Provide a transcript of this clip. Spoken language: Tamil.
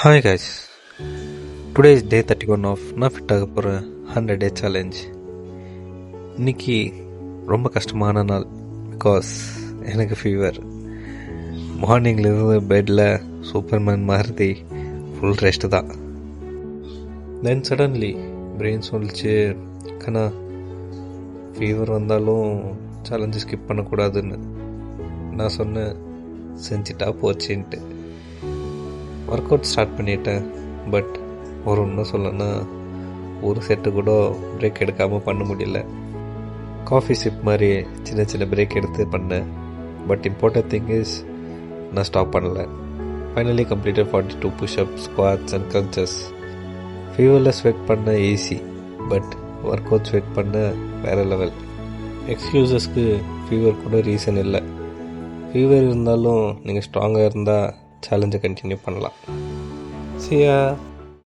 Hi guys, today is day 31 of நான் ஃபிட் ஆக போகிற 100 day challenge. இன்னைக்கு ரொம்ப கஷ்டமான நாள் பிகாஸ் எனக்கு ஃபீவர். மார்னிங்லேருந்து பெட்டில் சூப்பர்மேன் மாதிரி ஃபுல் ரெஸ்ட்டு தான். தென் சடன்லி பிரெயின் சொல்லிச்சு, கண்ணா ஃபீவர் வந்தாலும் சேலஞ்சு ஸ்கிப் பண்ணக்கூடாதுன்னு. நான் சொன்னேன் செஞ்சிட்டா போச்சுன்ட்டு. ஒர்க் அவுட் ஸ்டார்ட் பண்ணிட்டேன். பட் ஒன்றும் சொல்லணும்னா ஒரு செட்டு கூட பிரேக் எடுக்காமல் பண்ண முடியல. காஃபி சிப் மாதிரி சின்ன சின்ன பிரேக் எடுத்து பண்ணேன். பட் இம்பார்ட்டன்ட் திங் இஸ் நான் ஸ்டாப் பண்ணலை. Finally completed 42 push up, squats and cultures. ஃபீவரில் ஸ்வெட் பண்ண easy, but work out sweat பண்ண வேறு லெவல். எக்ஸ்கியூசஸ்க்கு ஃபீவர் கூட ரீசன் இல்லை. ஃபீவர் இருந்தாலும் நீங்கள் ஸ்ட்ராங்காக இருந்தால் சேலஞ்சை கண்டினியூ பண்ணலாம். See ya.